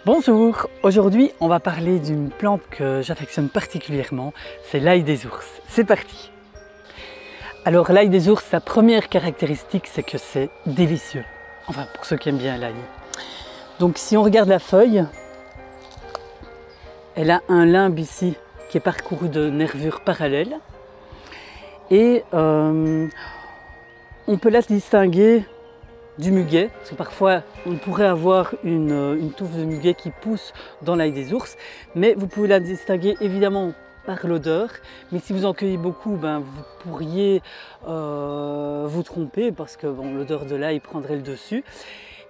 Bonjour, aujourd'hui on va parler d'une plante que j'affectionne particulièrement, c'est l'ail des ours. C'est parti! Alors l'ail des ours, sa première caractéristique c'est que c'est délicieux, enfin pour ceux qui aiment bien l'ail. Donc si on regarde la feuille, elle a un limbe ici qui est parcouru de nervures parallèles et on peut la distinguer du muguet, parce que parfois on pourrait avoir une touffe de muguet qui pousse dans l'ail des ours, mais vous pouvez la distinguer évidemment par l'odeur, mais si vous en cueillez beaucoup, vous pourriez vous tromper parce que l'odeur de l'ail prendrait le dessus.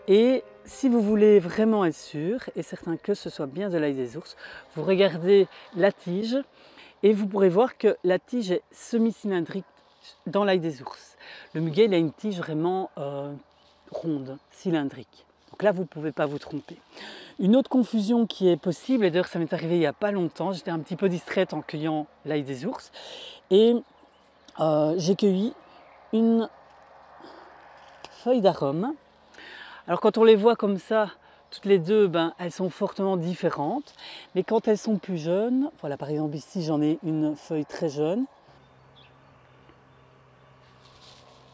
Et si vous voulez vraiment être sûr et certain que ce soit bien de l'ail des ours, vous regardez la tige et vous pourrez voir que la tige est semi-cylindrique dans l'ail des ours. Le muguet, il a une tige vraiment ronde, cylindrique. Donc là, vous ne pouvez pas vous tromper. Une autre confusion qui est possible, et d'ailleurs ça m'est arrivé il n'y a pas longtemps, j'étais un petit peu distraite en cueillant l'ail des ours et j'ai cueilli une feuille d'arôme. Alors quand on les voit comme ça, toutes les deux, elles sont fortement différentes, mais quand elles sont plus jeunes, voilà par exemple ici j'en ai une feuille très jeune,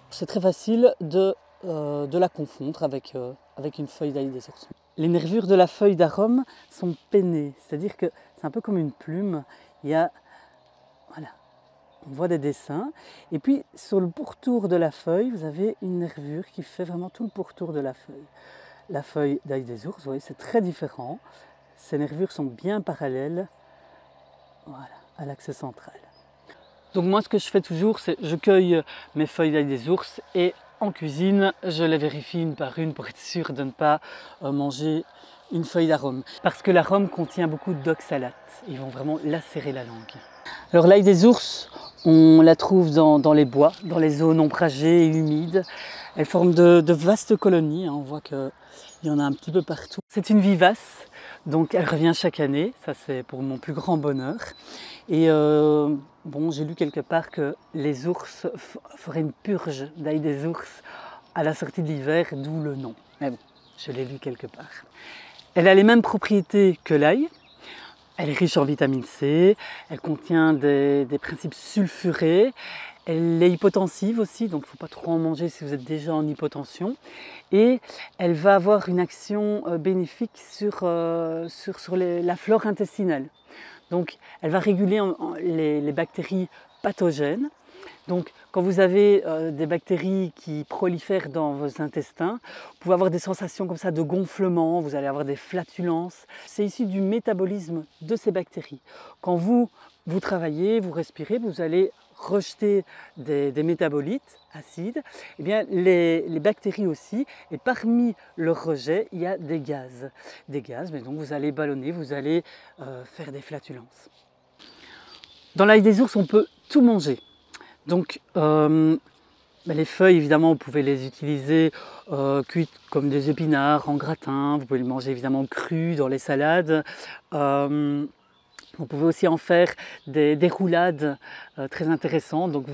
c'est très facile de la confondre avec une feuille d'ail des ours. Les nervures de la feuille d'arôme sont pennées, c'est-à-dire que c'est un peu comme une plume. Il y a, voilà, on voit des dessins. Et puis sur le pourtour de la feuille, vous avez une nervure qui fait vraiment tout le pourtour de la feuille. La feuille d'ail des ours, vous voyez, c'est très différent. Ces nervures sont bien parallèles, voilà, à l'axe central. Donc moi, ce que je fais toujours, c'est je cueille mes feuilles d'ail des ours et en cuisine, je les vérifie une par une pour être sûr de ne pas manger une feuille d'arôme. Parce que l'arôme contient beaucoup d'oxalates. Ils vont vraiment lacérer la langue. Alors l'ail des ours, on la trouve dans les bois, dans les zones ombragées et humides. Elle forme de vastes colonies, on voit qu'il y en a un petit peu partout. C'est une vivace, donc elle revient chaque année, ça c'est pour mon plus grand bonheur. Et j'ai lu quelque part que les ours feraient une purge d'ail des ours à la sortie de l'hiver, d'où le nom. Mais bon, je l'ai lu quelque part. Elle a les mêmes propriétés que l'ail. Elle est riche en vitamine C, elle contient des principes sulfurés, elle est hypotensive aussi, donc il ne faut pas trop en manger si vous êtes déjà en hypotension. Et elle va avoir une action bénéfique sur la flore intestinale. Donc elle va réguler les bactéries pathogènes. Donc quand vous avez des bactéries qui prolifèrent dans vos intestins, vous pouvez avoir des sensations comme ça de gonflement, vous allez avoir des flatulences. C'est issu du métabolisme de ces bactéries. Quand vous travaillez, vous respirez, vous allez rejeter des métabolites acides. Eh bien, les bactéries aussi, et parmi leur rejet, il y a des gaz. Des gaz, mais donc vous allez ballonner, vous allez faire des flatulences. Dans l'ail des ours, on peut tout manger. Donc les feuilles, évidemment, vous pouvez les utiliser cuites comme des épinards, en gratin. Vous pouvez les manger évidemment crues dans les salades. Vous pouvez aussi en faire des roulades très intéressantes. Donc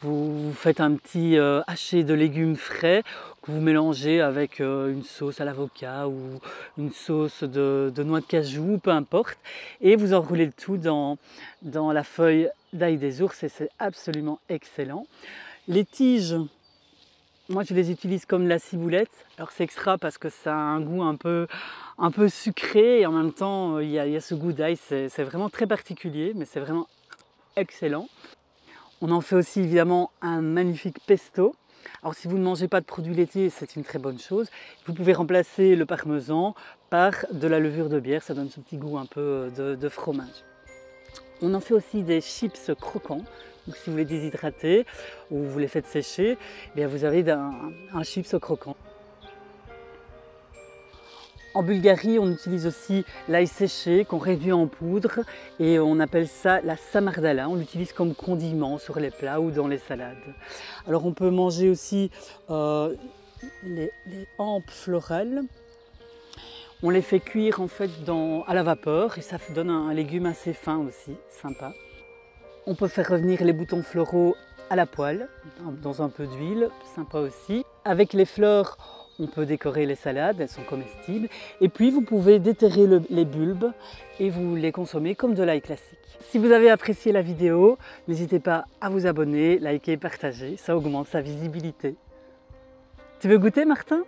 vous faites un petit haché de légumes frais que vous mélangez avec une sauce à l'avocat ou une sauce de noix de cajou, peu importe. Et vous enroulez le tout dans la feuille d'ail des ours et c'est absolument excellent. Les tiges, moi je les utilise comme la ciboulette. Alors c'est extra parce que ça a un goût un peu sucré et en même temps il y a ce goût d'ail, c'est vraiment très particulier mais c'est vraiment excellent. On en fait aussi évidemment un magnifique pesto. Alors si vous ne mangez pas de produits laitiers, c'est une très bonne chose. Vous pouvez remplacer le parmesan par de la levure de bière, ça donne ce petit goût un peu de fromage. On en fait aussi des chips croquants. Donc si vous les déshydratez ou vous les faites sécher, eh bien vous avez un chips croquant. En Bulgarie, on utilise aussi l'ail séché qu'on réduit en poudre et on appelle ça la samardala. On l'utilise comme condiment sur les plats ou dans les salades. Alors on peut manger aussi les hampes florales. On les fait cuire en fait à la vapeur et ça donne un légume assez fin aussi, sympa. On peut faire revenir les boutons floraux à la poêle, dans un peu d'huile, sympa aussi. Avec les fleurs, On peut décorer les salades, elles sont comestibles. Et puis vous pouvez déterrer les bulbes et vous les consommer comme de l'ail classique. Si vous avez apprécié la vidéo, n'hésitez pas à vous abonner, liker, partager, ça augmente sa visibilité. Tu veux goûter, Martin ?